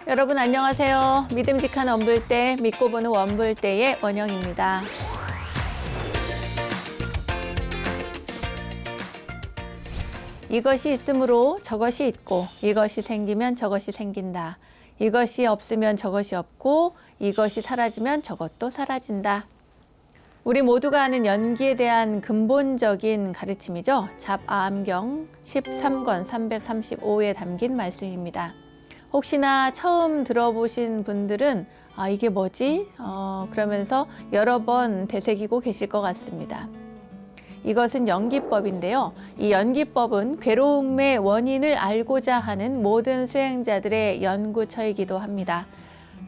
여러분 안녕하세요. 믿음직한 원불대, 믿고 보는 원불대의 원영입니다. 이것이 있으므로 저것이 있고, 이것이 생기면 저것이 생긴다. 이것이 없으면 저것이 없고, 이것이 사라지면 저것도 사라진다. 우리 모두가 아는 연기에 대한 근본적인 가르침이죠. 잡아암경 13권 335에 담긴 말씀입니다. 혹시나 처음 들어보신 분들은 이게 뭐지? 그러면서 여러 번 되새기고 계실 것 같습니다. 이것은 연기법인데요. 이 연기법은 괴로움의 원인을 알고자 하는 모든 수행자들의 연구처이기도 합니다.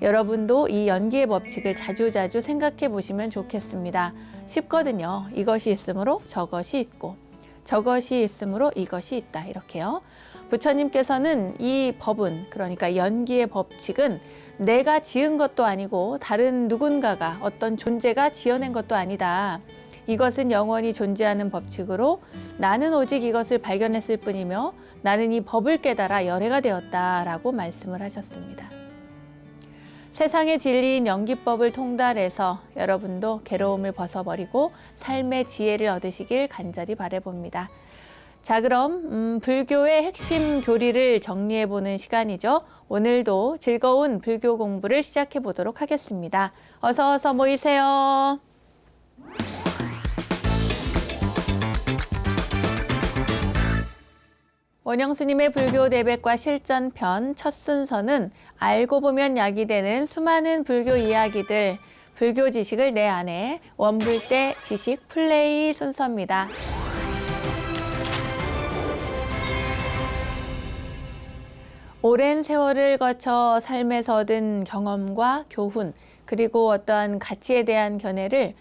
여러분도 이 연기의 법칙을 자주자주 생각해 보시면 좋겠습니다. 쉽거든요. 이것이 있으므로 저것이 있고, 저것이 있으므로 이것이 있다. 이렇게요. 부처님께서는 이 법은, 그러니까 연기의 법칙은 내가 지은 것도 아니고 다른 누군가가, 어떤 존재가 지어낸 것도 아니다. 이것은 영원히 존재하는 법칙으로 나는 오직 이것을 발견했을 뿐이며 나는 이 법을 깨달아 열애가 되었다라고 말씀을 하셨습니다. 세상의 진리인 연기법을 통달해서 여러분도 괴로움을 벗어버리고 삶의 지혜를 얻으시길 간절히 바라봅니다. 자, 그럼 불교의 핵심 교리를 정리해보는 시간이죠. 오늘도 즐거운 불교 공부를 시작해 보도록 하겠습니다. 어서 모이세요. 원영스님의 불교 내백과 실전편 첫 순서는 알고 보면 약이 되는 수많은 불교 이야기들, 불교 지식을 내 안에 원불대 지식 플레이 순서입니다. 오랜 세월을 거쳐 삶에서 얻은 경험과 교훈, 그리고 어떠한 가치에 대한 견해를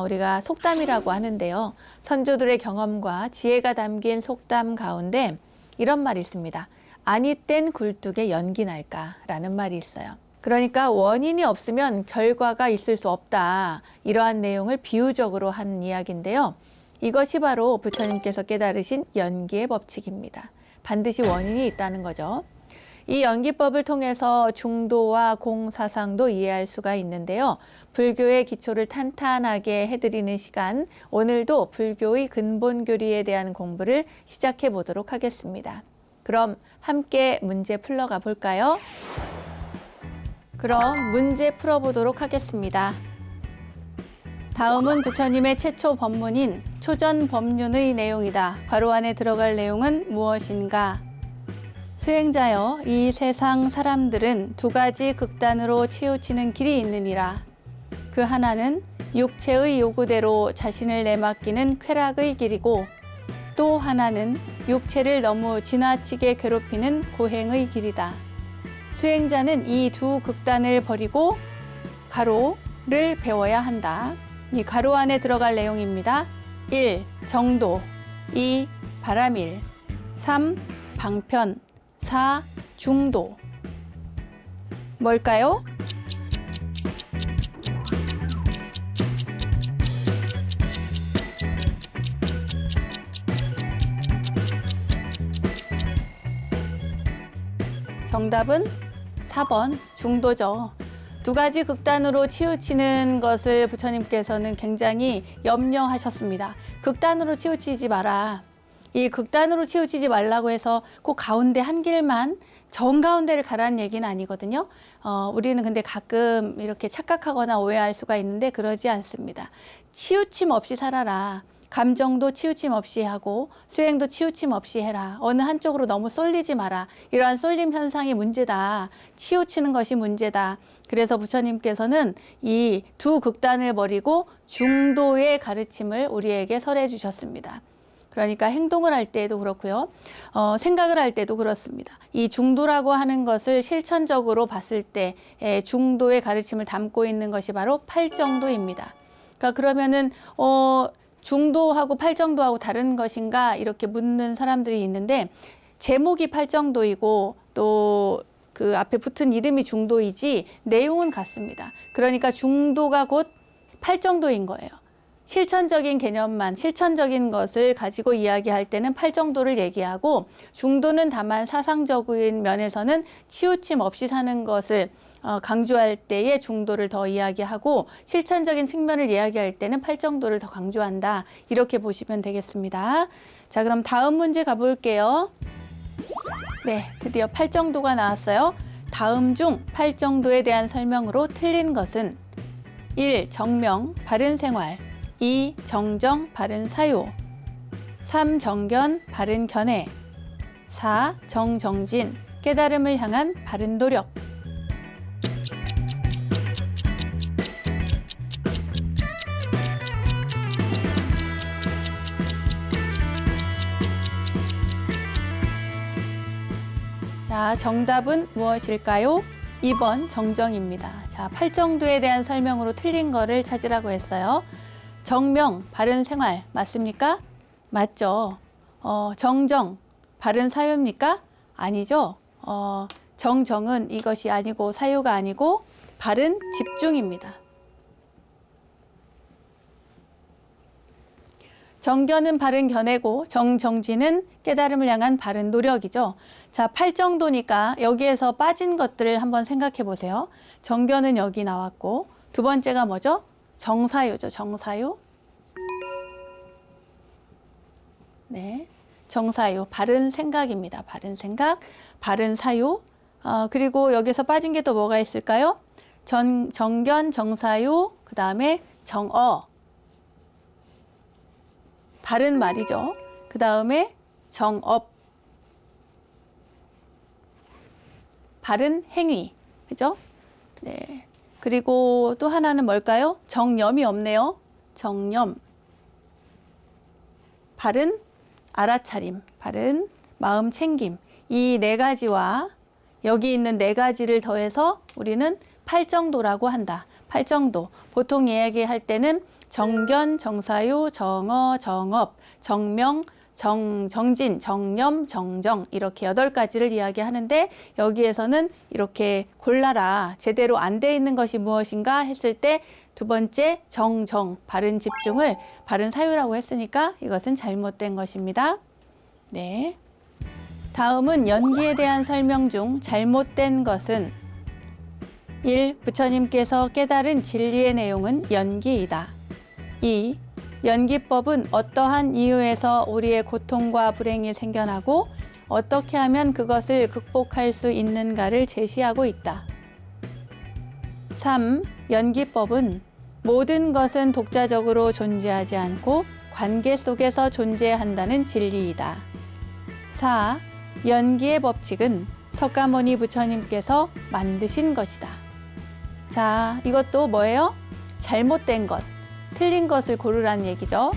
우리가 속담이라고 하는데요. 선조들의 경험과 지혜가 담긴 속담 가운데 이런 말이 있습니다. 아니 땐 굴뚝에 연기 날까라는 말이 있어요. 그러니까 원인이 없으면 결과가 있을 수 없다. 이러한 내용을 비유적으로 한 이야기인데요. 이것이 바로 부처님께서 깨달으신 연기의 법칙입니다. 반드시 원인이 있다는 거죠. 이 연기법을 통해서 중도와 공사상도 이해할 수가 있는데요. 불교의 기초를 탄탄하게 해드리는 시간, 오늘도 불교의 근본 교리에 대한 공부를 시작해 보도록 하겠습니다. 그럼 함께 문제 풀러가 볼까요? 그럼 문제 풀어보도록 하겠습니다. 다음은 부처님의 최초 법문인 초전법륜의 내용이다. 괄호 안에 들어갈 내용은 무엇인가? 수행자여, 이 세상 사람들은 두 가지 극단으로 치우치는 길이 있느니라. 그 하나는 육체의 요구대로 자신을 내맡기는 쾌락의 길이고, 또 하나는 육체를 너무 지나치게 괴롭히는 고행의 길이다. 수행자는 이 두 극단을 버리고 가로를 배워야 한다. 이 가로 안에 들어갈 내용입니다. 1. 정도 2. 바람일 3. 방편 4. 중도. 뭘까요? 정답은 4번 중도죠. 두 가지 극단으로 치우치는 것을 부처님께서는 굉장히 염려하셨습니다. 극단으로 치우치지 마라. 이 극단으로 치우치지 말라고 해서 그 가운데 한 길만 정가운데를 가라는 얘기는 아니거든요. 우리는 근데 가끔 이렇게 착각하거나 오해할 수가 있는데 그러지 않습니다. 치우침 없이 살아라. 감정도 치우침 없이 하고 수행도 치우침 없이 해라. 어느 한쪽으로 너무 쏠리지 마라. 이러한 쏠림 현상이 문제다. 치우치는 것이 문제다. 그래서 부처님께서는 이 두 극단을 버리고 중도의 가르침을 우리에게 설해 주셨습니다. 그러니까 행동을 할 때도 그렇고요. 생각을 할 때도 그렇습니다. 이 중도라고 하는 것을 실천적으로 봤을 때 중도의 가르침을 담고 있는 것이 바로 팔정도입니다. 그러니까 그러면은 중도하고 팔정도하고 다른 것인가 이렇게 묻는 사람들이 있는데 제목이 팔정도이고 또 그 앞에 붙은 이름이 중도이지 내용은 같습니다. 그러니까 중도가 곧 팔정도인 거예요. 실천적인 개념만, 실천적인 것을 가지고 이야기할 때는 팔정도를 얘기하고, 중도는 다만 사상적인 면에서는 치우침 없이 사는 것을 강조할 때에 중도를 더 이야기하고, 실천적인 측면을 이야기할 때는 팔정도를 더 강조한다. 이렇게 보시면 되겠습니다. 자, 그럼 다음 문제 가볼게요. 네, 드디어 팔정도가 나왔어요. 다음 중 팔정도에 대한 설명으로 틀린 것은 1. 정명, 바른 생활, 2. 정정, 바른 사유, 3. 정견, 바른 견해, 4. 정정진, 깨달음을 향한 바른 노력. 자, 정답은 무엇일까요? 2번 정정입니다. 자, 팔정도에 대한 설명으로 틀린 거를 찾으라고 했어요. 정명, 바른 생활 맞습니까? 맞죠. 정정, 바른 사유입니까? 아니죠. 정정은 이것이 아니고 사유가 아니고 바른 집중입니다. 정견은 바른 견해고 정정진은 깨달음을 향한 바른 노력이죠. 자, 팔정도니까 여기에서 빠진 것들을 한번 생각해 보세요. 정견은 여기 나왔고, 두 번째가 뭐죠? 정사유죠. 정사유. 네, 정사유, 바른 생각입니다. 바른 생각, 바른 사유. 그리고 여기서 빠진 게 또 뭐가 있을까요? 정견, 정사유, 그 다음에 정어. 바른 말이죠. 그 다음에 정업. 바른 행위. 그죠? 네. 그리고 또 하나는 뭘까요? 정념이 없네요. 정념. 바른 알아차림. 바른 마음 챙김. 이 네 가지와 여기 있는 네 가지를 더해서 우리는 팔정도라고 한다. 팔정도. 보통 이야기할 때는 정견, 정사유, 정어, 정업, 정명, 정진, 정념, 정정 이렇게 8가지를 이야기하는데 여기에서는 이렇게 골라라. 제대로 안 돼 있는 것이 무엇인가 했을 때 두 번째 정정, 바른 집중을 바른 사유라고 했으니까 이것은 잘못된 것입니다. 네. 다음은 연기에 대한 설명 중 잘못된 것은 1. 부처님께서 깨달은 진리의 내용은 연기이다. 2. 연기법은 어떠한 이유에서 우리의 고통과 불행이 생겨나고 어떻게 하면 그것을 극복할 수 있는가를 제시하고 있다. 3. 연기법은 모든 것은 독자적으로 존재하지 않고 관계 속에서 존재한다는 진리이다. 4. 연기의 법칙은 석가모니 부처님께서 만드신 것이다. 자, 이것도 뭐예요? 잘못된 것, 틀린 것을 고르라는 얘기죠.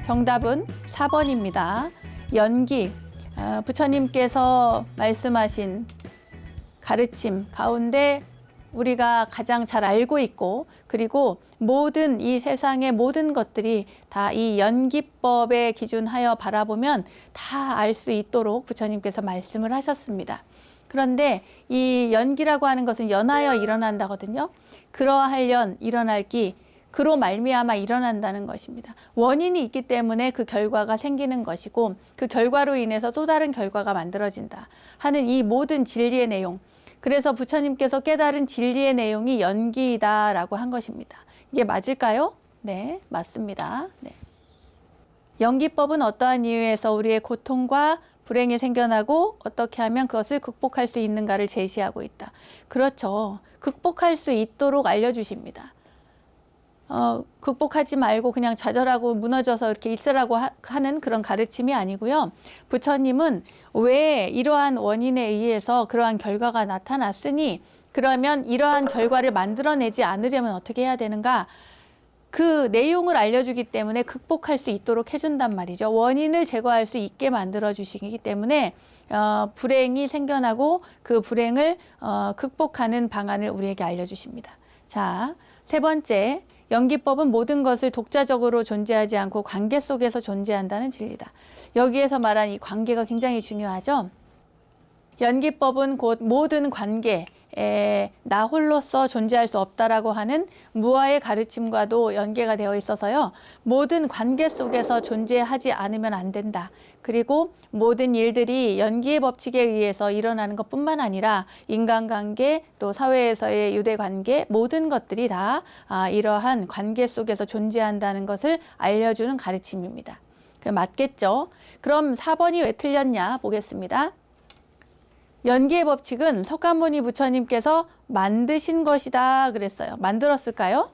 정답은 4번입니다. 연기, 부처님께서 말씀하신 가르침 가운데 우리가 가장 잘 알고 있고 그리고 모든 이 세상의 모든 것들이 다 이 연기법에 기준하여 바라보면 다 알 수 있도록 부처님께서 말씀을 하셨습니다. 그런데 이 연기라고 하는 것은 연하여 일어난다거든요. 그러할 연, 일어날 기, 그로 말미암아 일어난다는 것입니다. 원인이 있기 때문에 그 결과가 생기는 것이고 그 결과로 인해서 또 다른 결과가 만들어진다 하는 이 모든 진리의 내용, 그래서 부처님께서 깨달은 진리의 내용이 연기이다라고 한 것입니다. 이게 맞을까요? 네, 맞습니다. 네. 연기법은 어떠한 이유에서 우리의 고통과 불행이 생겨나고 어떻게 하면 그것을 극복할 수 있는가를 제시하고 있다. 그렇죠. 극복할 수 있도록 알려주십니다. 극복하지 말고 그냥 좌절하고 무너져서 이렇게 있으라고 하는 그런 가르침이 아니고요. 부처님은 왜 이러한 원인에 의해서 그러한 결과가 나타났으니 그러면 이러한 결과를 만들어내지 않으려면 어떻게 해야 되는가? 그 내용을 알려주기 때문에 극복할 수 있도록 해준단 말이죠. 원인을 제거할 수 있게 만들어주시기 때문에 불행이 생겨나고 그 불행을 극복하는 방안을 우리에게 알려주십니다. 자, 세 번째, 연기법은 모든 것을 독자적으로 존재하지 않고 관계 속에서 존재한다는 진리다. 여기에서 말한 이 관계가 굉장히 중요하죠. 연기법은 곧 모든 관계에 나 홀로서 존재할 수 없다라고 하는 무아의 가르침과도 연계가 되어 있어서요. 모든 관계 속에서 존재하지 않으면 안 된다. 그리고 모든 일들이 연기의 법칙에 의해서 일어나는 것뿐만 아니라 인간관계 또 사회에서의 유대관계 모든 것들이 다 이러한 관계 속에서 존재한다는 것을 알려주는 가르침입니다. 맞겠죠? 그럼 4번이 왜 틀렸냐 보겠습니다. 연기의 법칙은 석가모니 부처님께서 만드신 것이다 그랬어요. 만들었을까요?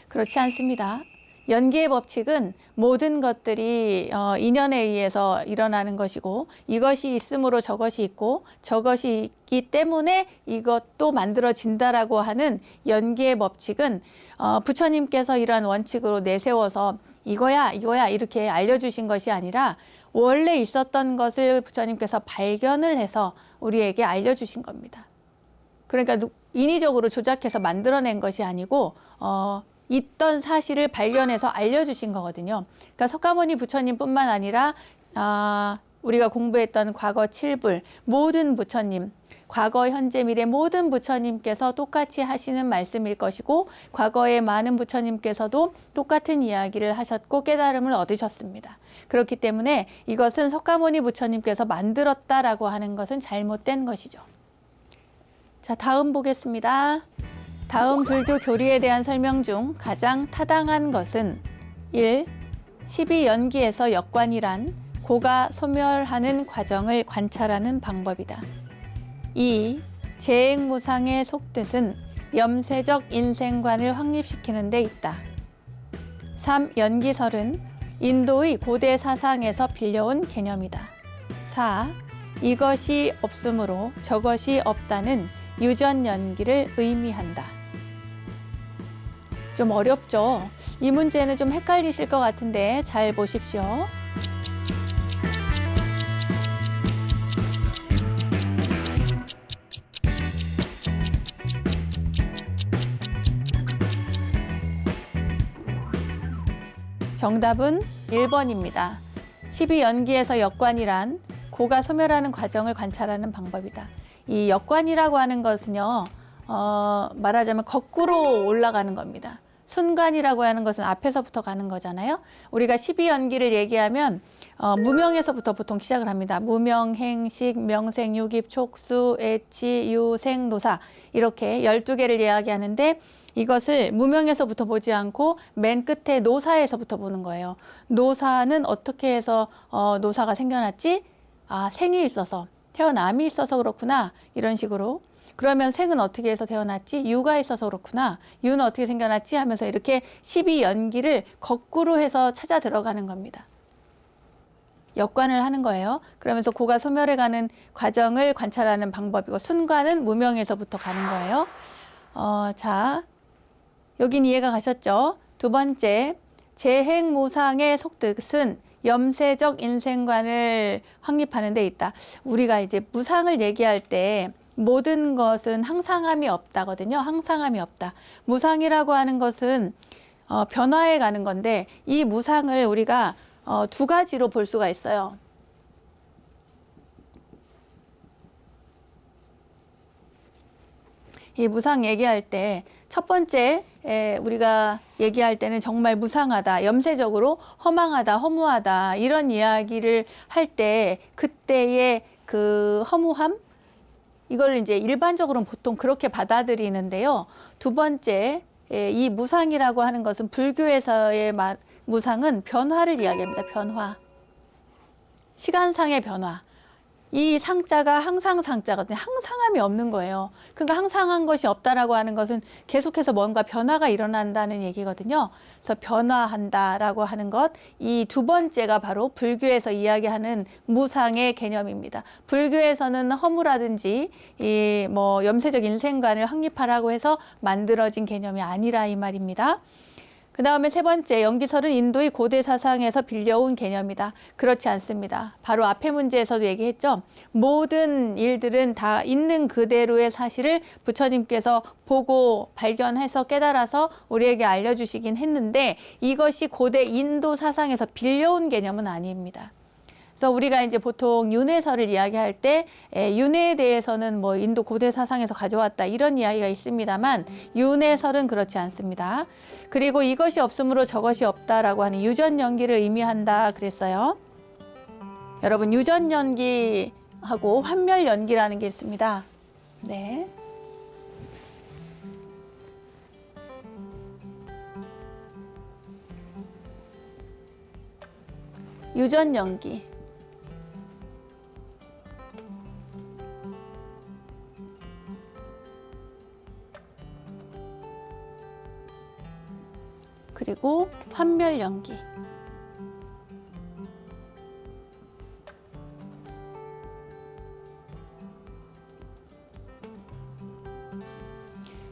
그렇지 않습니다. 연기의 법칙은 모든 것들이 인연에 의해서 일어나는 것이고 이것이 있으므로 저것이 있고 저것이 있기 때문에 이것도 만들어진다라고 하는 연기의 법칙은 부처님께서 이러한 원칙으로 내세워서 이거야 이렇게 알려주신 것이 아니라 원래 있었던 것을 부처님께서 발견을 해서 우리에게 알려주신 겁니다. 그러니까 인위적으로 조작해서 만들어낸 것이 아니고 있던 사실을 발견해서 알려주신 거거든요. 그러니까 석가모니 부처님뿐만 아니라 우리가 공부했던 과거 7불 모든 부처님, 과거, 현재, 미래 모든 부처님께서 똑같이 하시는 말씀일 것이고 과거의 많은 부처님께서도 똑같은 이야기를 하셨고 깨달음을 얻으셨습니다. 그렇기 때문에 이것은 석가모니 부처님께서 만들었다라고 하는 것은 잘못된 것이죠. 자, 다음 보겠습니다. 다음 불교 교리에 대한 설명 중 가장 타당한 것은 1. 12연기에서 역관이란 고가 소멸하는 과정을 관찰하는 방법이다. 2. 재행무상의 속뜻은 염세적 인생관을 확립시키는 데 있다. 3. 연기설은 인도의 고대 사상에서 빌려온 개념이다. 4. 이것이 없으므로 저것이 없다는 유전연기를 의미한다. 좀 어렵죠? 이 문제는 좀 헷갈리실 것 같은데 잘 보십시오. 정답은 1번입니다. 12연기에서 역관이란 고가 소멸하는 과정을 관찰하는 방법이다. 이 역관이라고 하는 것은요, 말하자면 거꾸로 올라가는 겁니다. 순관이라고 하는 것은 앞에서부터 가는 거잖아요. 우리가 12연기를 얘기하면 무명에서부터 보통 시작을 합니다. 무명, 행식, 명생, 유깁, 촉수, 애치, 유, 생, 노사 이렇게 12개를 이야기하는데 이것을 무명에서부터 보지 않고 맨 끝에 노사에서부터 보는 거예요. 노사는 어떻게 해서 노사가 생겨났지? 아, 생이 있어서, 태어남이 있어서 그렇구나. 이런 식으로. 그러면 생은 어떻게 해서 태어났지? 유가 있어서 그렇구나. 유는 어떻게 생겨났지? 하면서 이렇게 12연기를 거꾸로 해서 찾아 들어가는 겁니다. 역관을 하는 거예요. 그러면서 고가 소멸해가는 과정을 관찰하는 방법이고 순관은 무명에서부터 가는 거예요. 자, 여긴 이해가 가셨죠? 두 번째, 재행무상의 속뜻은 염세적 인생관을 확립하는 데 있다. 우리가 이제 무상을 얘기할 때 모든 것은 항상함이 없다거든요. 항상함이 없다. 무상이라고 하는 것은 변화해 가는 건데 이 무상을 우리가 두 가지로 볼 수가 있어요. 이 무상 얘기할 때 첫 번째 우리가 얘기할 때는 정말 무상하다, 염세적으로 허망하다, 허무하다 이런 이야기를 할 때 그때의 그 허무함 이걸 이제 일반적으로는 보통 그렇게 받아들이는데요. 두 번째 이 무상이라고 하는 것은 불교에서의 무상은 변화를 이야기합니다. 변화. 시간상의 변화. 이 상자가 항상 상자거든요. 항상함이 없는 거예요. 그러니까 항상한 것이 없다라고 하는 것은 계속해서 뭔가 변화가 일어난다는 얘기거든요. 그래서 변화한다라고 하는 것, 이 두 번째가 바로 불교에서 이야기하는 무상의 개념입니다. 불교에서는 허무라든지 이 염세적 인생관을 확립하라고 해서 만들어진 개념이 아니라 이 말입니다. 그 다음에 세 번째, 연기설은 인도의 고대 사상에서 빌려온 개념이다. 그렇지 않습니다. 바로 앞에 문제에서도 얘기했죠. 모든 일들은 다 있는 그대로의 사실을 부처님께서 보고 발견해서 깨달아서 우리에게 알려주시긴 했는데 이것이 고대 인도 사상에서 빌려온 개념은 아닙니다. 그래서 우리가 이제 보통 윤회설을 이야기할 때 윤회에 대해서는 뭐 인도 고대 사상에서 가져왔다 이런 이야기가 있습니다만 윤회설은 그렇지 않습니다. 그리고 이것이 없으므로 저것이 없다라고 하는 유전연기를 의미한다 그랬어요. 여러분 유전연기하고 환멸연기라는 게 있습니다. 네. 유전연기. 그리고 환멸연기.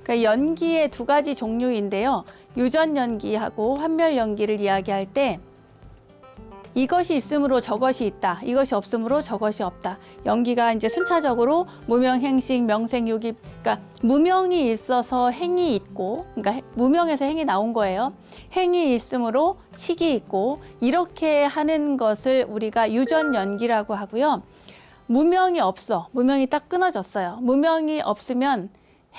그러니까 연기의 두 가지 종류인데요. 유전연기하고 환멸연기를 이야기할 때 이것이 있으므로 저것이 있다. 이것이 없으므로 저것이 없다. 연기가 이제 순차적으로 무명, 행식, 명색, 유기. 그러니까 무명이 있어서 행이 있고, 그러니까 무명에서 행이 나온 거예요. 행이 있으므로 식이 있고, 이렇게 하는 것을 우리가 유전연기라고 하고요. 무명이 없어. 무명이 딱 끊어졌어요. 무명이 없으면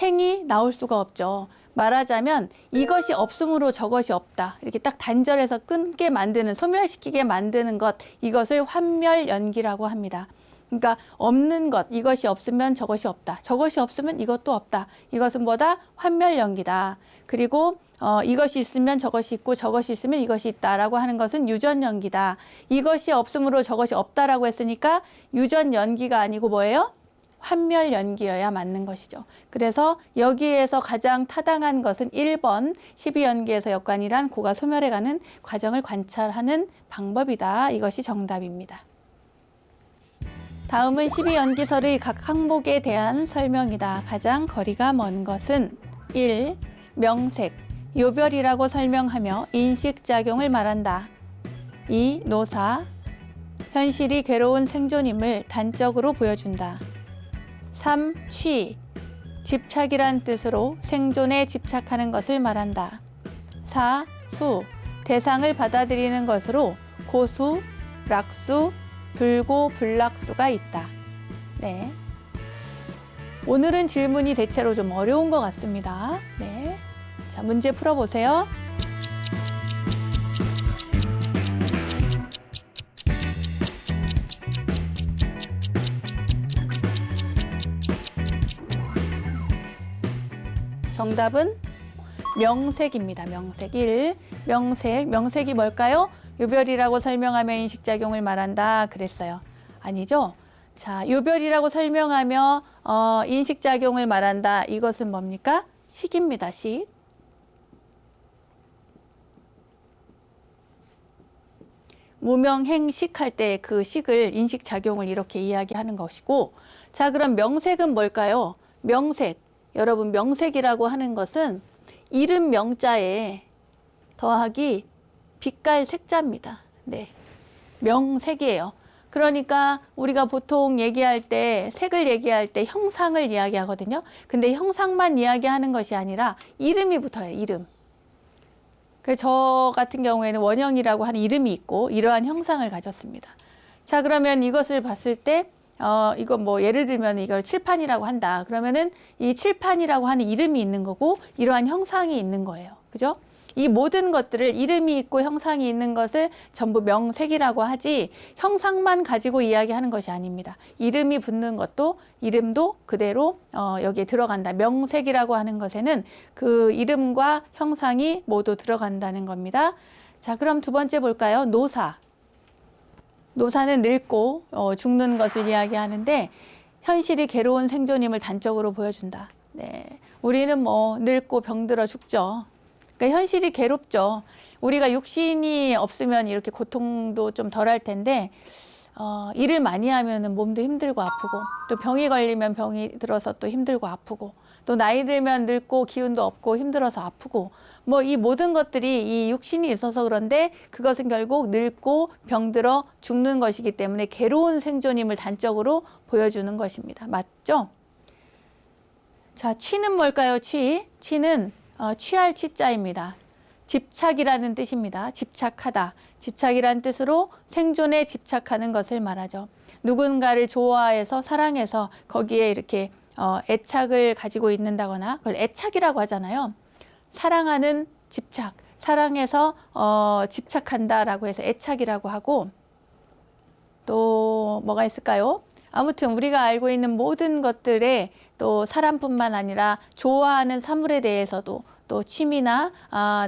행이 나올 수가 없죠. 말하자면 이것이 없으므로 저것이 없다. 이렇게 딱 단절해서 끊게 만드는, 소멸시키게 만드는 것, 이것을 환멸연기라고 합니다. 그러니까 없는 것, 이것이 없으면 저것이 없다. 저것이 없으면 이것도 없다. 이것은 뭐다? 환멸연기다. 그리고 이것이 있으면 저것이 있고 저것이 있으면 이것이 있다라고 하는 것은 유전연기다. 이것이 없으므로 저것이 없다라고 했으니까 유전연기가 아니고 뭐예요? 환멸연기여야 맞는 것이죠. 그래서 여기에서 가장 타당한 것은 1번 12연기에서 역관이란 고가 소멸해가는 과정을 관찰하는 방법이다. 이것이 정답입니다. 다음은 12연기설의 각 항목에 대한 설명이다. 가장 거리가 먼 것은 1. 명색, 요별이라고 설명하며 인식작용을 말한다. 2. 노사, 현실이 괴로운 생존임을 단적으로 보여준다. 3. 취, 집착이란 뜻으로 생존에 집착하는 것을 말한다. 4. 수, 대상을 받아들이는 것으로 고수, 락수, 불고, 불락수가 있다. 네. 오늘은 질문이 대체로 좀 어려운 것 같습니다. 네. 자, 문제 풀어보세요. 정답은 명색입니다. 명색 1. 명색이 뭘까요? 요별이라고 설명하며 인식작용을 말한다 그랬어요. 아니죠? 자, 요별이라고 설명하며 인식작용을 말한다. 이것은 뭡니까? 식입니다. 식. 무명행식 할 때 그 식을 인식작용을 이렇게 이야기하는 것이고, 자, 그럼 명색은 뭘까요? 명색. 여러분 명색이라고 하는 것은 이름 명자에 더하기 빛깔 색자입니다. 네, 명색이에요. 그러니까 우리가 보통 얘기할 때 색을 얘기할 때 형상을 이야기하거든요. 근데 형상만 이야기하는 것이 아니라 이름이 붙어요. 이름. 그래서 저 같은 경우에는 원형이라고 하는 이름이 있고 이러한 형상을 가졌습니다. 자, 그러면 이것을 봤을 때 이거 뭐 예를 들면 이걸 칠판이라고 한다. 그러면은 이 칠판이라고 하는 이름이 있는 거고 이러한 형상이 있는 거예요. 그죠? 이 모든 것들을 이름이 있고 형상이 있는 것을 전부 명색이라고 하지 형상만 가지고 이야기하는 것이 아닙니다. 이름이 붙는 것도 이름도 그대로 여기에 들어간다. 명색이라고 하는 것에는 그 이름과 형상이 모두 들어간다는 겁니다. 자, 그럼 두 번째 볼까요? 노사. 노사는 늙고 죽는 것을 이야기하는데 현실이 괴로운 생존임을 단적으로 보여준다. 네, 우리는 뭐 늙고 병들어 죽죠. 그러니까 현실이 괴롭죠. 우리가 육신이 없으면 이렇게 고통도 좀 덜할 텐데 일을 많이 하면은 몸도 힘들고 아프고, 또 병이 걸리면 병이 들어서 또 힘들고 아프고, 또 나이 들면 늙고 기운도 없고 힘들어서 아프고, 뭐 이 모든 것들이 이 육신이 있어서 그런데 그것은 결국 늙고 병들어 죽는 것이기 때문에 괴로운 생존임을 단적으로 보여주는 것입니다. 맞죠? 자, 취는 뭘까요? 취는 취할 취자입니다. 집착이라는 뜻입니다. 집착하다. 집착이라는 뜻으로 생존에 집착하는 것을 말하죠. 누군가를 좋아해서 사랑해서 거기에 이렇게 애착을 가지고 있는다거나 그걸 애착이라고 하잖아요. 사랑하는 집착, 사랑해서 집착한다라고 해서 애착이라고 하고, 또 뭐가 있을까요? 아무튼 우리가 알고 있는 모든 것들에 또 사람뿐만 아니라 좋아하는 사물에 대해서도 또 취미나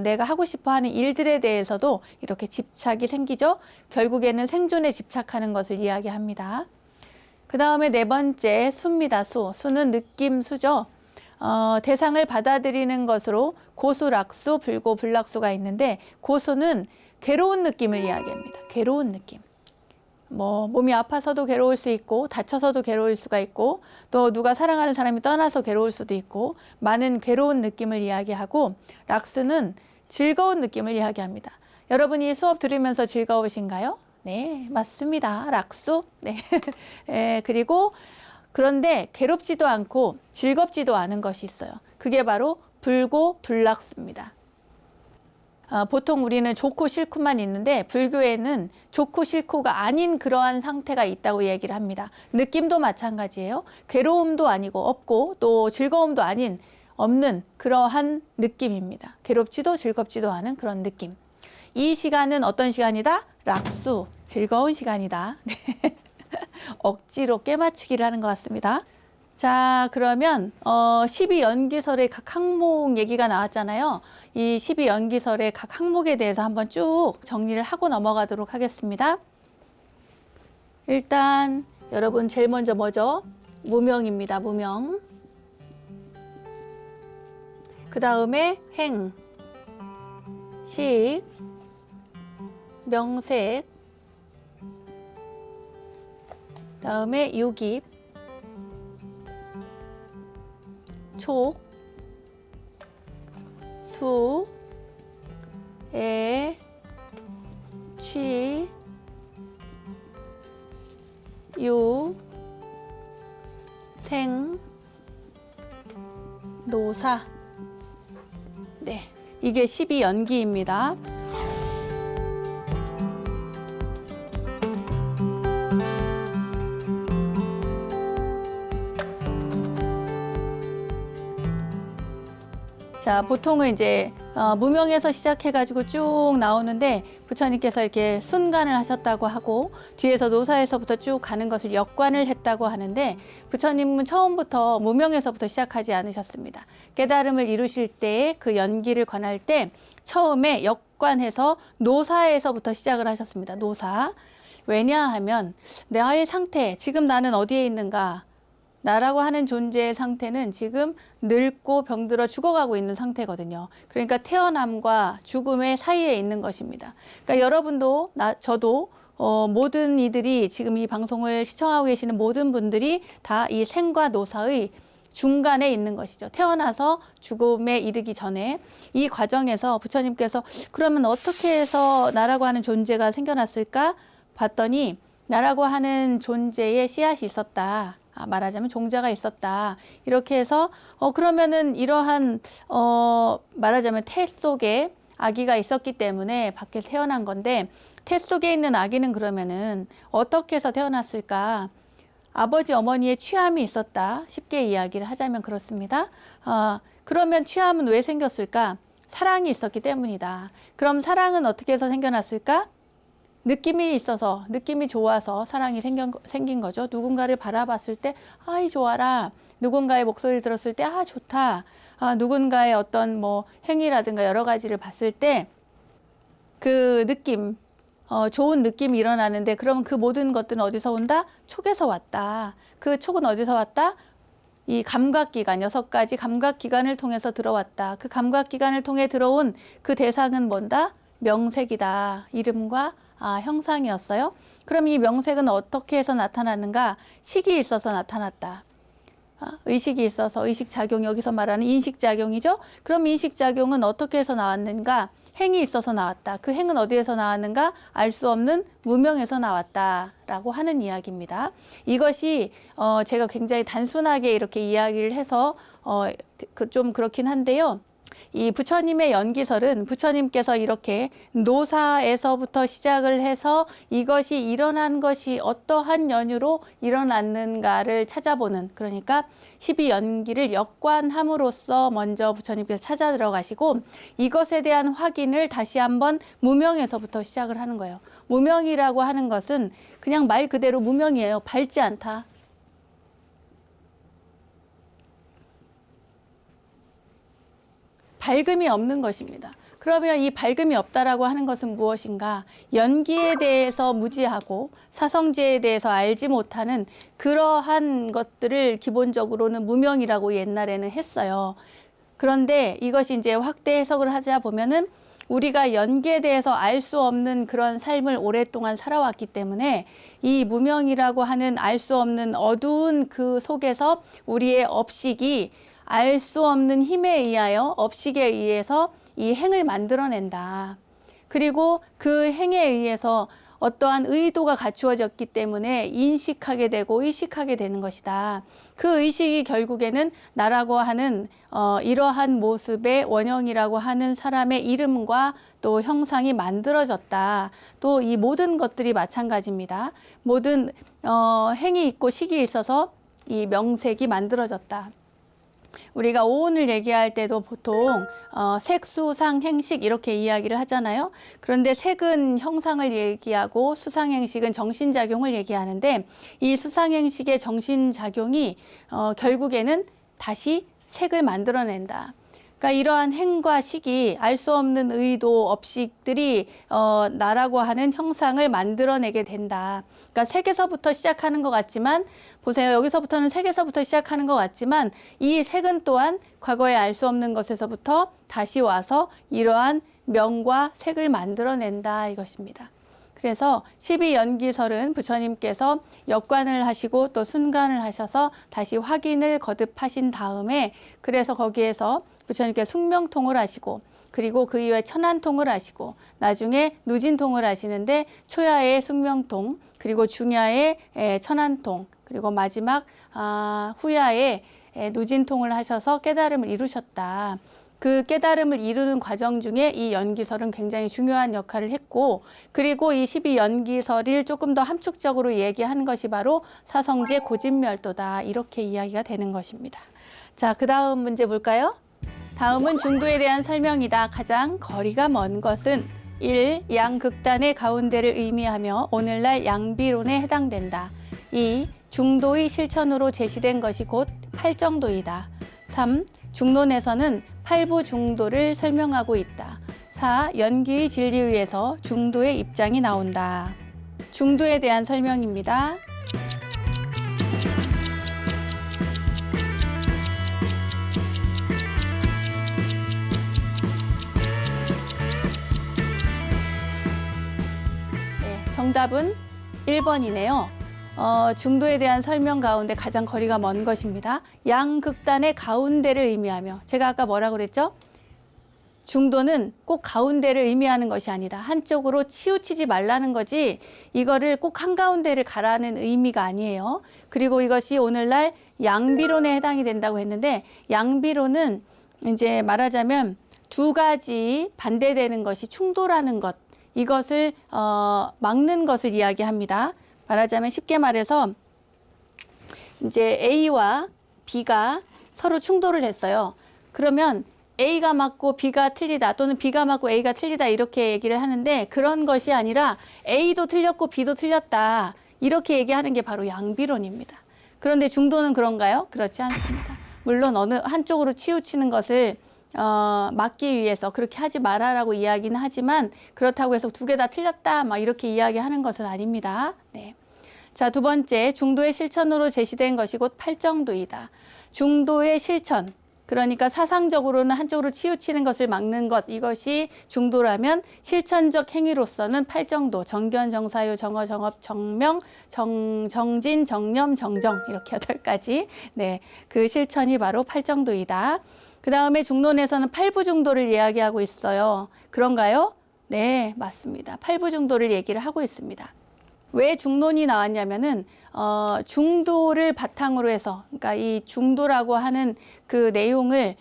내가 하고 싶어 하는 일들에 대해서도 이렇게 집착이 생기죠. 결국에는 생존에 집착하는 것을 이야기합니다. 그 다음에 네 번째 수입니다. 수는 느낌 수죠. 대상을 받아들이는 것으로 고수, 락수, 불고, 불락수가 있는데 고수는 괴로운 느낌을 이야기합니다. 괴로운 느낌. 뭐 몸이 아파서도 괴로울 수 있고 다쳐서도 괴로울 수가 있고 또 누가 사랑하는 사람이 떠나서 괴로울 수도 있고 많은 괴로운 느낌을 이야기하고 락스는 즐거운 느낌을 이야기합니다. 여러분이 수업 들으면서 즐거우신가요? 네, 맞습니다. 락수. 네. 그리고 그런데 괴롭지도 않고 즐겁지도 않은 것이 있어요. 그게 바로 불고 불락수입니다. 보통 우리는 좋고 싫고만 있는데 불교에는 좋고 싫고가 아닌 그러한 상태가 있다고 얘기를 합니다. 느낌도 마찬가지예요. 괴로움도 아니고 없고 또 즐거움도 아닌 없는 그러한 느낌입니다. 괴롭지도 즐겁지도 않은 그런 느낌. 이 시간은 어떤 시간이다? 락수, 즐거운 시간이다. 억지로 깨맞추기를 하는 것 같습니다. 자, 그러면 12연기설의 각 항목 얘기가 나왔잖아요. 이 12연기설의 각 항목에 대해서 한번 쭉 정리를 하고 넘어가도록 하겠습니다. 일단 여러분 제일 먼저 뭐죠? 무명입니다. 무명. 그 다음에 행, 식, 명색, 다음에 유깁, 촉, 수, 애, 취, 유, 생, 노사. 네, 이게 12연기입니다. 자, 보통은 이제 무명에서 시작해가지고 쭉 나오는데 부처님께서 이렇게 순간을 하셨다고 하고 뒤에서 노사에서부터 쭉 가는 것을 역관을 했다고 하는데 부처님은 처음부터 무명에서부터 시작하지 않으셨습니다. 깨달음을 이루실 때에 그 연기를 관할 때 처음에 역관해서 노사에서부터 시작을 하셨습니다. 노사. 왜냐하면 나의 상태, 지금 나는 어디에 있는가? 나라고 하는 존재의 상태는 지금 늙고 병들어 죽어가고 있는 상태거든요. 그러니까 태어남과 죽음의 사이에 있는 것입니다. 그러니까 여러분도 저도 모든 이들이 지금 이 방송을 시청하고 계시는 모든 분들이 다 이 생과 노사의 중간에 있는 것이죠. 태어나서 죽음에 이르기 전에 이 과정에서 부처님께서 그러면 어떻게 해서 나라고 하는 존재가 생겨났을까 봤더니 나라고 하는 존재의 씨앗이 있었다. 말하자면 종자가 있었다. 이렇게 해서 그러면은 이러한 말하자면 태 속에 아기가 있었기 때문에 밖에 태어난 건데 태 속에 있는 아기는 그러면은 어떻게 해서 태어났을까? 아버지 어머니의 취함이 있었다. 쉽게 이야기를 하자면 그렇습니다. 그러면 취함은 왜 생겼을까? 사랑이 있었기 때문이다. 그럼 사랑은 어떻게 해서 생겨났을까? 느낌이 있어서, 느낌이 좋아서 사랑이 생긴 거죠. 누군가를 바라봤을 때, 아이, 좋아라. 누군가의 목소리를 들었을 때, 아, 좋다. 누군가의 어떤 뭐 행위라든가 여러 가지를 봤을 때, 그 느낌, 좋은 느낌이 일어나는데, 그러면 그 모든 것들은 어디서 온다? 촉에서 왔다. 그 촉은 어디서 왔다? 이 감각기관, 6가지 감각기관을 통해서 들어왔다. 그 감각기관을 통해 들어온 그 대상은 뭔다? 명색이다. 이름과 형상이었어요. 그럼 이 명색은 어떻게 해서 나타났는가? 식이 있어서 나타났다. 의식이 있어서 의식작용, 여기서 말하는 인식작용이죠. 그럼 인식작용은 어떻게 해서 나왔는가? 행이 있어서 나왔다. 그 행은 어디에서 나왔는가? 알 수 없는 무명에서 나왔다라고 하는 이야기입니다. 이것이 제가 굉장히 단순하게 이렇게 이야기를 해서 좀 그렇긴 한데요. 이 부처님의 연기설은 부처님께서 이렇게 노사에서부터 시작을 해서 이것이 일어난 것이 어떠한 연유로 일어났는가를 찾아보는, 그러니까 12연기를 역관함으로써 먼저 부처님께서 찾아 들어가시고 이것에 대한 확인을 다시 한번 무명에서부터 시작을 하는 거예요. 무명이라고 하는 것은 그냥 말 그대로 무명이에요. 밝지 않다. 밝음이 없는 것입니다. 그러면 이 밝음이 없다라고 하는 것은 무엇인가? 연기에 대해서 무지하고 사성제에 대해서 알지 못하는 그러한 것들을 기본적으로는 무명이라고 옛날에는 했어요. 그런데 이것이 이제 확대 해석을 하자 보면은 우리가 연기에 대해서 알 수 없는 그런 삶을 오랫동안 살아왔기 때문에 이 무명이라고 하는 알 수 없는 어두운 그 속에서 우리의 업식이 알 수 없는 힘에 의하여 업식에 의해서 이 행을 만들어낸다. 그리고 그 행에 의해서 어떠한 의도가 갖추어졌기 때문에 인식하게 되고 의식하게 되는 것이다. 그 의식이 결국에는 나라고 하는 이러한 모습의 원형이라고 하는 사람의 이름과 또 형상이 만들어졌다. 또 이 모든 것들이 마찬가지입니다. 모든 행이 있고 식이 있어서 이 명색이 만들어졌다. 우리가 오온을 얘기할 때도 보통 색수상행식 이렇게 이야기를 하잖아요. 그런데 색은 형상을 얘기하고 수상행식은 정신작용을 얘기하는데 이 수상행식의 정신작용이 결국에는 다시 색을 만들어낸다. 그러니까 이러한 행과 식이 알 수 없는 의도, 업식들이 나라고 하는 형상을 만들어내게 된다. 그러니까 색에서부터 시작하는 것 같지만 보세요. 여기서부터는 색에서부터 시작하는 것 같지만 이 색은 또한 과거에 알 수 없는 것에서부터 다시 와서 이러한 명과 색을 만들어낸다 이것입니다. 그래서 12연기설은 부처님께서 역관을 하시고 또 순관을 하셔서 다시 확인을 거듭하신 다음에 그래서 거기에서 부처님께서 숙명통을 하시고 그리고 그 이후에 천안통을 하시고 나중에 누진통을 하시는데 초야의 숙명통 그리고 중야의 천안통 그리고 마지막 후야의 누진통을 하셔서 깨달음을 이루셨다. 그 깨달음을 이루는 과정 중에 이 연기설은 굉장히 중요한 역할을 했고 그리고 이 12연기설을 조금 더 함축적으로 얘기한 것이 바로 사성제 고진멸도다 이렇게 이야기가 되는 것입니다. 자, 그 다음 문제 볼까요? 다음은 중도에 대한 설명이다. 가장 거리가 먼 것은 1. 양극단의 가운데를 의미하며 오늘날 양비론에 해당된다. 2. 중도의 실천으로 제시된 것이 곧 팔정도이다. 3. 중론에서는 팔부 중도를 설명하고 있다. 4. 연기의 진리위에서 중도의 입장이 나온다. 중도에 대한 설명입니다. 정답은 1번이네요. 중도에 대한 설명 가운데 가장 거리가 먼 것입니다. 양극단의 가운데를 의미하며 제가 아까 뭐라고 그랬죠? 중도는 꼭 가운데를 의미하는 것이 아니다. 한쪽으로 치우치지 말라는 거지 이거를 꼭 한가운데를 가라는 의미가 아니에요. 그리고 이것이 오늘날 양비론에 해당이 된다고 했는데 양비론은 이제 말하자면 두 가지 반대되는 것이 충돌하는 것 이것을 막는 것을 이야기합니다. 말하자면 쉽게 말해서 이제 A와 B가 서로 충돌을 했어요. 그러면 A가 맞고 B가 틀리다 또는 B가 맞고 A가 틀리다 이렇게 얘기를 하는데 그런 것이 아니라 A도 틀렸고 B도 틀렸다 이렇게 얘기하는 게 바로 양비론입니다. 그런데 중도는 그런가요? 그렇지 않습니다. 물론 어느 한쪽으로 치우치는 것을 막기 위해서 그렇게 하지 말아라고 이야기는 하지만 그렇다고 해서 두 개 다 틀렸다 막 이렇게 이야기하는 것은 아닙니다. 네. 자, 두 번째 중도의 실천으로 제시된 것이 곧 팔정도이다. 중도의 실천 그러니까 사상적으로는 한쪽으로 치우치는 것을 막는 것, 이것이 중도라면 실천적 행위로서는 팔정도, 정견, 정사유, 정어, 정업, 정명, 정진, 정념, 정정 이렇게 8가지. 네, 그 실천이 바로 팔정도이다. 그 다음에 중론에서는 팔부중도를 이야기하고 있어요. 그런가요? 네, 맞습니다. 팔부중도를 얘기를 하고 있습니다. 왜 중론이 나왔냐면은 중도를 바탕으로 해서, 그러니까 이 중도라고 하는 그 내용을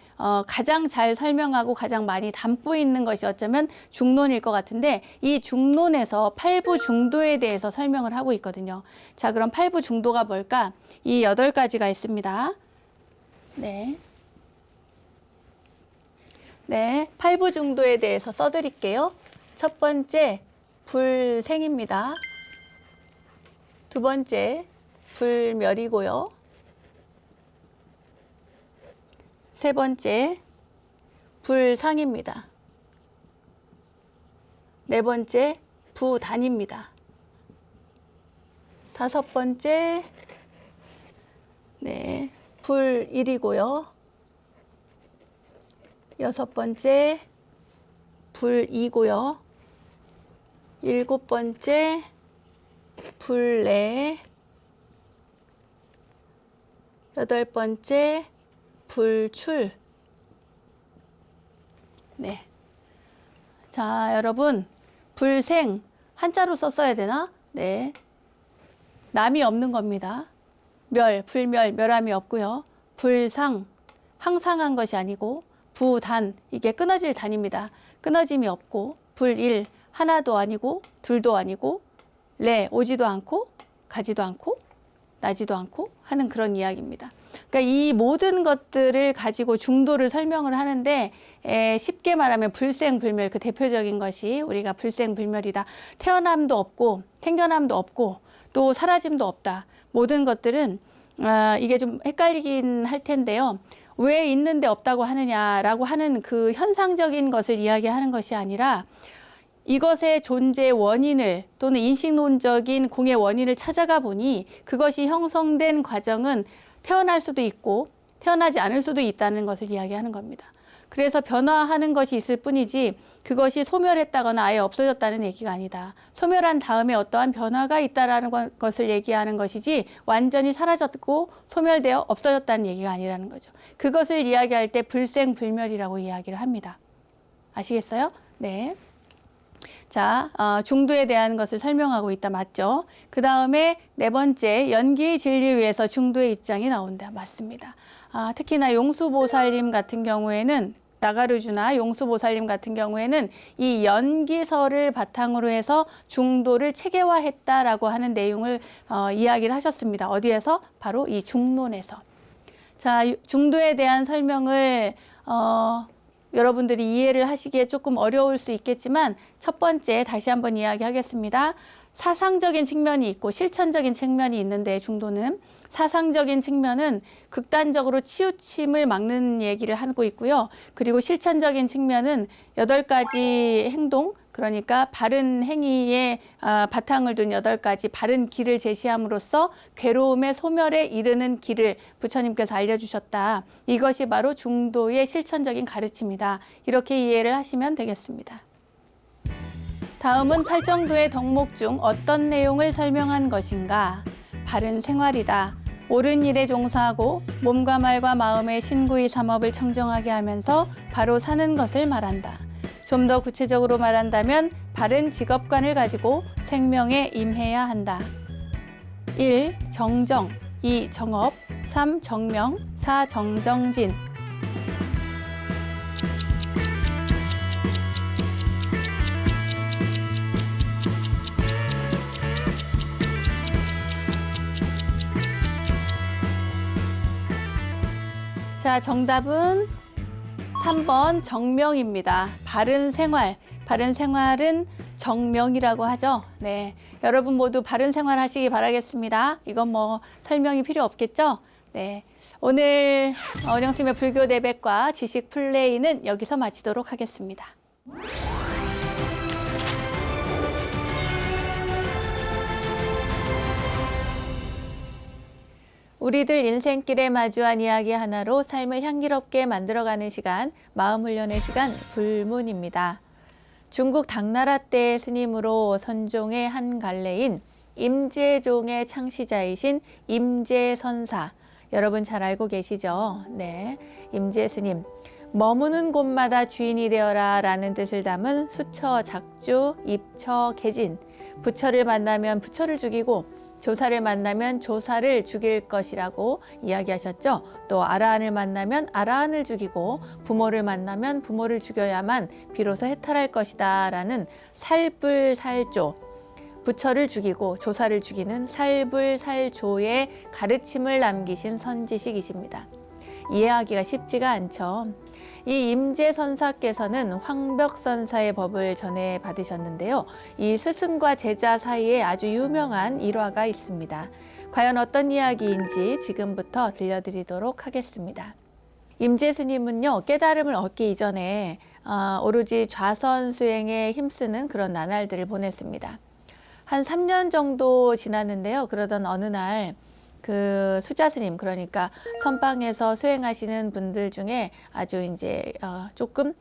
가장 잘 설명하고 가장 많이 담고 있는 것이 어쩌면 중론일 것 같은데, 이 중론에서 팔부중도에 대해서 설명을 하고 있거든요. 자, 그럼 팔부중도가 뭘까? 이 8가지가 있습니다. 네. 네, 팔부중도에 대해서 써드릴게요. 첫 번째, 불생입니다. 두 번째, 불멸이고요. 세 번째, 불상입니다. 네 번째, 부단입니다. 다섯 번째, 네, 불일이고요. 여섯 번째, 불이고요. 일곱 번째, 불내. 여덟 번째, 불출. 네. 자, 여러분, 불생 한자로 썼어야 되나? 네. 남이 없는 겁니다. 멸, 불멸, 멸함이 없고요. 불상, 항상한 것이 아니고, 부단, 이게 끊어질 단입니다. 끊어짐이 없고, 불일, 하나도 아니고, 둘도 아니고, 래, 오지도 않고, 가지도 않고, 나지도 않고 하는 그런 이야기입니다. 그러니까 이 모든 것들을 가지고 중도를 설명을 하는데, 쉽게 말하면 불생불멸, 그 대표적인 것이 우리가 불생불멸이다. 태어남도 없고, 생겨남도 없고, 또 사라짐도 없다. 모든 것들은 이게 좀 헷갈리긴 할 텐데요. 왜 있는데 없다고 하느냐라고 하는 그 현상적인 것을 이야기하는 것이 아니라, 이것의 존재 원인을 또는 인식론적인 공의 원인을 찾아가 보니 그것이 형성된 과정은 태어날 수도 있고 태어나지 않을 수도 있다는 것을 이야기하는 겁니다. 그래서 변화하는 것이 있을 뿐이지 그것이 소멸했다거나 아예 없어졌다는 얘기가 아니다. 소멸한 다음에 어떠한 변화가 있다라는 것을 얘기하는 것이지 완전히 사라졌고 소멸되어 없어졌다는 얘기가 아니라는 거죠. 그것을 이야기할 때 불생불멸이라고 이야기를 합니다. 아시겠어요? 네. 자, 중도에 대한 것을 설명하고 있다. 맞죠? 그 다음에 네 번째, 연기의 진리 위에서 중도의 입장이 나온다. 맞습니다. 특히나 용수보살님 같은 경우에는, 나가르주나 용수보살님 같은 경우에는 이 연기설을 바탕으로 해서 중도를 체계화했다라고 하는 내용을 이야기를 하셨습니다. 어디에서? 바로 이 중론에서. 자, 중도에 대한 설명을 여러분들이 이해를 하시기에 조금 어려울 수 있겠지만, 첫 번째 다시 한번 이야기하겠습니다. 사상적인 측면이 있고 실천적인 측면이 있는데, 중도는 사상적인 측면은 극단적으로 치우침을 막는 얘기를 하고 있고요. 그리고 실천적인 측면은 8가지 행동, 그러니까 바른 행위에 바탕을 둔 8가지 바른 길을 제시함으로써 괴로움의 소멸에 이르는 길을 부처님께서 알려주셨다. 이것이 바로 중도의 실천적인 가르침이다. 이렇게 이해를 하시면 되겠습니다. 다음은 팔정도의 덕목 중 어떤 내용을 설명한 것인가? 바른 생활이다. 옳은 일에 종사하고 몸과 말과 마음의 신구의 삼업을 청정하게 하면서 바로 사는 것을 말한다. 좀 더 구체적으로 말한다면 바른 직업관을 가지고 생명에 임해야 한다. 1. 정정, 2. 정업, 3. 정명, 4. 정정진. 자, 정답은 3번 정명입니다. 바른 생활. 바른 생활은 정명이라고 하죠. 네, 여러분 모두 바른 생활 하시기 바라겠습니다. 이건 뭐 설명이 필요 없겠죠? 네, 오늘 어령스님의 불교 대백과 지식 플레이는 여기서 마치도록 하겠습니다. 우리들 인생길에 마주한 이야기 하나로 삶을 향기롭게 만들어가는 시간, 마음훈련의 시간, 불문입니다. 중국 당나라 때 스님으로 선종의 한 갈래인 임재종의 창시자이신 임재선사, 여러분 잘 알고 계시죠? 네, 임재스님. 머무는 곳마다 주인이 되어라 라는 뜻을 담은 수처, 작주, 입처, 개진. 부처를 만나면 부처를 죽이고 조사를 만나면 조사를 죽일 것이라고 이야기하셨죠. 또 아라한을 만나면 아라한을 죽이고 부모를 만나면 부모를 죽여야만 비로소 해탈할 것이다 라는 살불살조, 부처를 죽이고 조사를 죽이는 살불살조의 가르침을 남기신 선지식이십니다. 이해하기가 쉽지가 않죠. 이 임재선사께서는 황벽선사의 법을 전해 받으셨는데요. 이 스승과 제자 사이에 아주 유명한 일화가 있습니다. 과연 어떤 이야기인지 지금부터 들려드리도록 하겠습니다. 임재스님은요, 깨달음을 얻기 이전에 오로지 좌선 수행에 힘쓰는 그런 나날들을 보냈습니다. 한 3년 정도 지났는데요. 그러던 어느 날 그 수자스님, 그러니까 선방에서 수행하시는 분들 중에 아주 이제 조금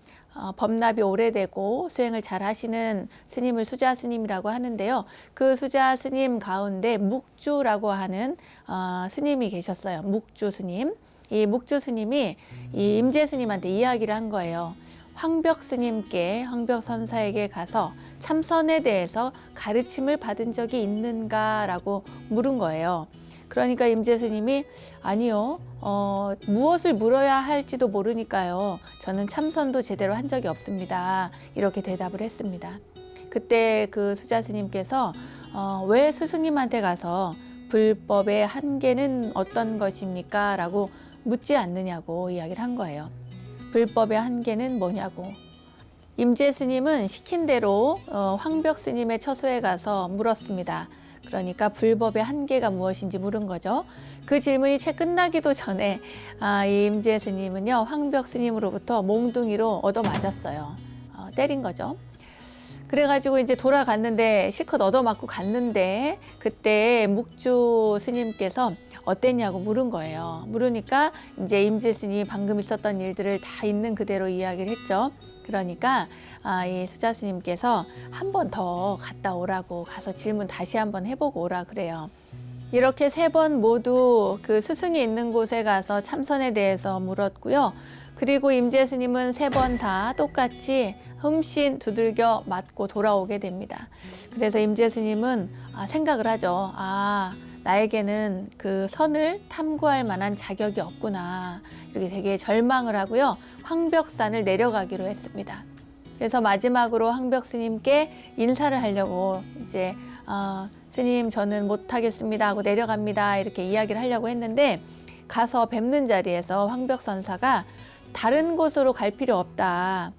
법납이 오래되고 수행을 잘 하시는 스님을 수자스님이라고 하는데요. 그 수자스님 가운데 묵주라고 하는 스님이 계셨어요. 묵주 스님. 이 묵주 스님이 이 임재 스님한테 이야기를 한 거예요. 황벽 스님께, 황벽 선사에게 가서 참선에 대해서 가르침을 받은 적이 있는가라고 물은 거예요. 그러니까 임재 스님이 아니요, 무엇을 물어야 할지도 모르니까요. 저는 참선도 제대로 한 적이 없습니다. 이렇게 대답을 했습니다. 그때 그 수자 스님께서 왜 스승님한테 가서 불법의 한계는 어떤 것입니까? 라고 묻지 않느냐고 이야기를 한 거예요. 불법의 한계는 뭐냐고. 임재 스님은 시킨 대로 황벽 스님의 처소에 가서 물었습니다. 그러니까 불법의 한계가 무엇인지 물은 거죠. 그 질문이 채 끝나기도 전에 이 임재 스님은요, 황벽 스님으로부터 몽둥이로 얻어맞았어요. 때린 거죠. 그래가지고 이제 돌아갔는데, 실컷 얻어맞고 갔는데, 그때 묵주 스님께서 어땠냐고 물은 거예요. 물으니까 이제 임재 스님이 방금 있었던 일들을 다 있는 그대로 이야기를 했죠. 그러니까 이 수자 스님께서 한 번 더 갔다 오라고, 가서 질문 다시 한번 해보고 오라 그래요. 이렇게 3번 모두 그 스승이 있는 곳에 가서 참선에 대해서 물었고요. 그리고 임재 스님은 3번 다 똑같이 흠씬 두들겨 맞고 돌아오게 됩니다. 그래서 임재 스님은 생각을 하죠. 나에게는 그 선을 탐구할 만한 자격이 없구나. 이렇게 되게 절망을 하고요. 황벽산을 내려가기로 했습니다. 그래서 마지막으로 황벽 스님께 인사를 하려고 이제 스님 저는 못하겠습니다 하고 내려갑니다. 이렇게 이야기를 하려고 했는데, 가서 뵙는 자리에서 황벽 선사가 다른 곳으로 갈 필요 없다.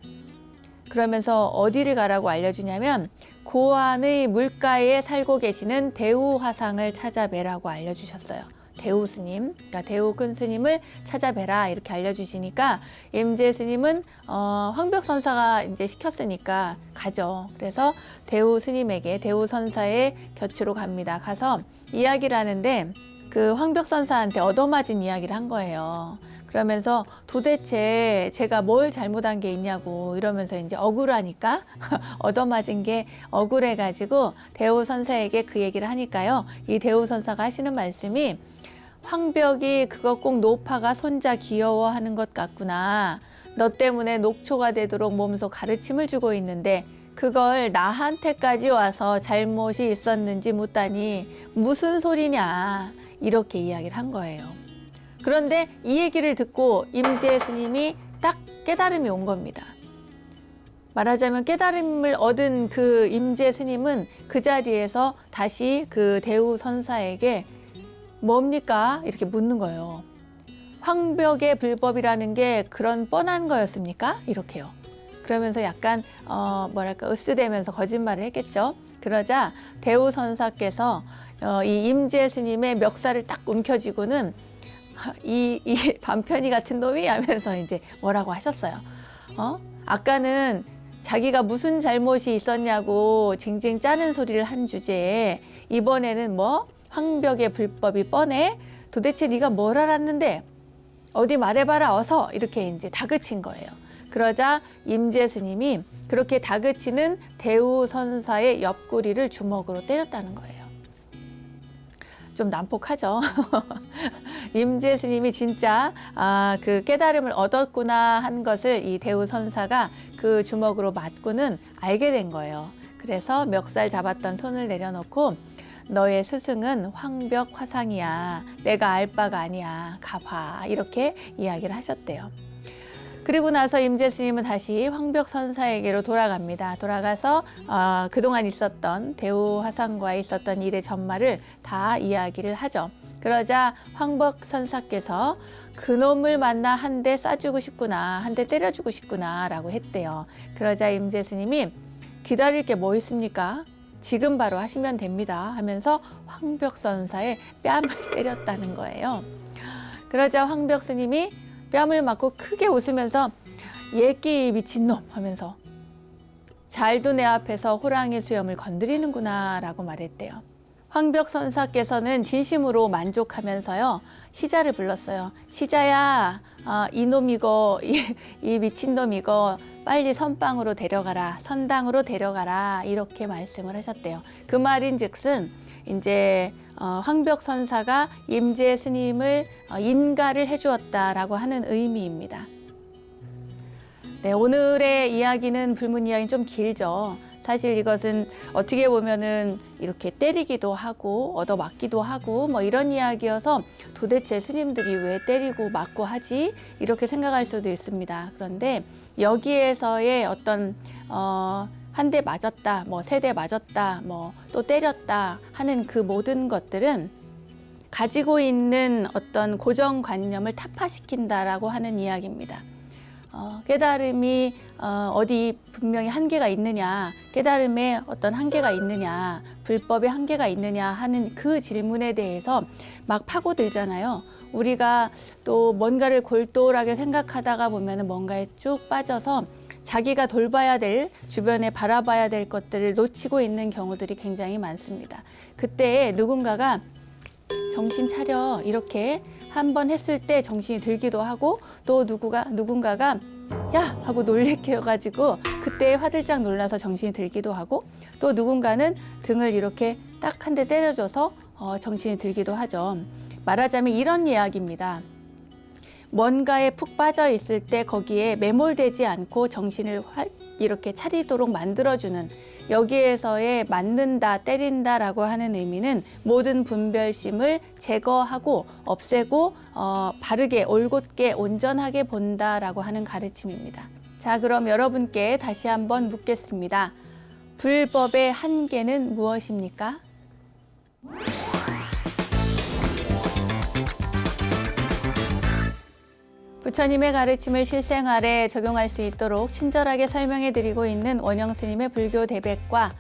그러면서 어디를 가라고 알려주냐면 고안의 물가에 살고 계시는 대우 화상을 찾아뵈라고 알려주셨어요. 대우 스님, 그러니까 대우 큰 스님을 찾아뵈라 이렇게 알려주시니까 임재 스님은 황벽 선사가 이제 시켰으니까 가죠. 그래서 대우 스님에게, 대우 선사의 곁으로 갑니다. 가서 이야기를 하는데 그 황벽 선사한테 얻어맞은 이야기를 한 거예요. 그러면서 도대체 제가 뭘 잘못한 게 있냐고 이러면서 이제 억울하니까 얻어맞은 게 억울해가지고 대우 선사에게 그 얘기를 하니까요. 이 대우 선사가 하시는 말씀이 황벽이 그거 꼭 노파가 손자 귀여워하는 것 같구나. 너 때문에 녹초가 되도록 몸소 가르침을 주고 있는데 그걸 나한테까지 와서 잘못이 있었는지 묻다니 무슨 소리냐. 이렇게 이야기를 한 거예요. 그런데 이 얘기를 듣고 임재 스님이 딱 깨달음이 온 겁니다. 말하자면 깨달음을 얻은 그 임재 스님은 그 자리에서 다시 그 대우 선사에게 뭡니까? 이렇게 묻는 거예요. 황벽의 불법이라는 게 그런 뻔한 거였습니까? 이렇게요. 그러면서 약간 으스대면서 거짓말을 했겠죠. 그러자 대우 선사께서 이 임재 스님의 멱살을 딱 움켜쥐고는 이 반편이 같은 놈이 하면서 이제 뭐라고 하셨어요. 아까는 자기가 무슨 잘못이 있었냐고 징징 짜는 소리를 한 주제에 이번에는 황벽의 불법이 뻔해? 도대체 네가 뭘 알았는데 어디 말해봐라 어서 이렇게 이제 다그친 거예요. 그러자 임재 스님이 그렇게 다그치는 대우 선사의 옆구리를 주먹으로 때렸다는 거예요. 좀 난폭하죠. 임재 스님이 진짜 그 깨달음을 얻었구나 한 것을 이 대우 선사가 그 주먹으로 맞고는 알게 된 거예요. 그래서 멱살 잡았던 손을 내려놓고 너의 스승은 황벽 화상이야. 내가 알 바가 아니야. 가봐. 이렇게 이야기를 하셨대요. 그리고 나서 임재 스님은 다시 황벽 선사에게로 돌아갑니다. 돌아가서 그동안 있었던 대우 화상과의 있었던 일의 전말을 다 이야기를 하죠. 그러자 황벽 선사께서 그놈을 만나 한 대 쏴주고 싶구나, 한 대 때려주고 싶구나 라고 했대요. 그러자 임재 스님이 기다릴 게 뭐 있습니까? 지금 바로 하시면 됩니다 하면서 황벽 선사의 뺨을 때렸다는 거예요. 그러자 황벽 스님이 뺨을 맞고 크게 웃으면서 예끼 미친놈 하면서 잘도 내 앞에서 호랑이 수염을 건드리는구나 라고 말했대요. 황벽 선사께서는 진심으로 만족하면서요 시자를 불렀어요. 시자야, 이놈 이거 이 미친놈 이거 빨리 선방으로 데려가라, 선당으로 데려가라 이렇게 말씀을 하셨대요. 그 말인즉슨 이제 황벽 선사가 임재 스님을 인가를 해주었다라고 하는 의미입니다. 네, 오늘의 이야기는 불문 이야기는 좀 길죠. 사실 이것은 어떻게 보면은 이렇게 때리기도 하고 얻어맞기도 하고 뭐 이런 이야기여서 도대체 스님들이 왜 때리고 맞고 하지? 이렇게 생각할 수도 있습니다. 그런데 여기에서의 어떤 한 대 맞았다, 뭐 세 대 맞았다, 뭐 또 때렸다 하는 그 모든 것들은 가지고 있는 어떤 고정관념을 타파시킨다라고 하는 이야기입니다. 깨달음이 어디 분명히 한계가 있느냐, 깨달음에 어떤 한계가 있느냐, 불법의 한계가 있느냐 하는 그 질문에 대해서 막 파고들잖아요. 우리가 또 뭔가를 골똘하게 생각하다가 보면은 뭔가에 쭉 빠져서 자기가 돌봐야 될, 주변에 바라봐야 될 것들을 놓치고 있는 경우들이 굉장히 많습니다. 그때 누군가가 정신 차려 이렇게 한번 했을 때 정신이 들기도 하고 또 누군가가 야 하고 놀래켜가지고 그때 화들짝 놀라서 정신이 들기도 하고 또 누군가는 등을 이렇게 딱 한 대 때려줘서 정신이 들기도 하죠. 말하자면 이런 이야기입니다. 뭔가에 푹 빠져 있을 때 거기에 매몰되지 않고 정신을 이렇게 차리도록 만들어주는 여기에서의 맞는다, 때린다라고 하는 의미는 모든 분별심을 제거하고 없애고 바르게, 올곧게, 온전하게 본다라고 하는 가르침입니다. 자, 그럼 여러분께 다시 한번 묻겠습니다. 불법의 한계는 무엇입니까? 부처님의 가르침을 실생활에 적용할 수 있도록 친절하게 설명해 드리고 있는 원영 스님의 불교 대백과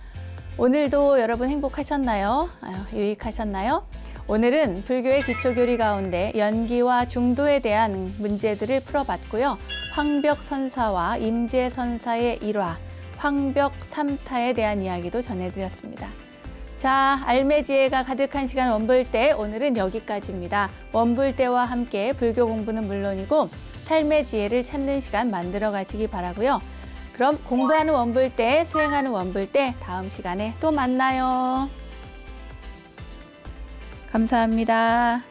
오늘도 여러분 행복하셨나요? 유익하셨나요? 오늘은 불교의 기초교리 가운데 연기와 중도에 대한 문제들을 풀어봤고요. 황벽 선사와 임재 선사의 일화, 황벽 삼타에 대한 이야기도 전해드렸습니다. 자, 알매지혜가 가득한 시간 원불대, 오늘은 여기까지입니다. 원불대와 함께 불교 공부는 물론이고 삶의 지혜를 찾는 시간 만들어 가시기 바라고요. 그럼 공부하는 원불대, 수행하는 원불대, 다음 시간에 또 만나요. 감사합니다.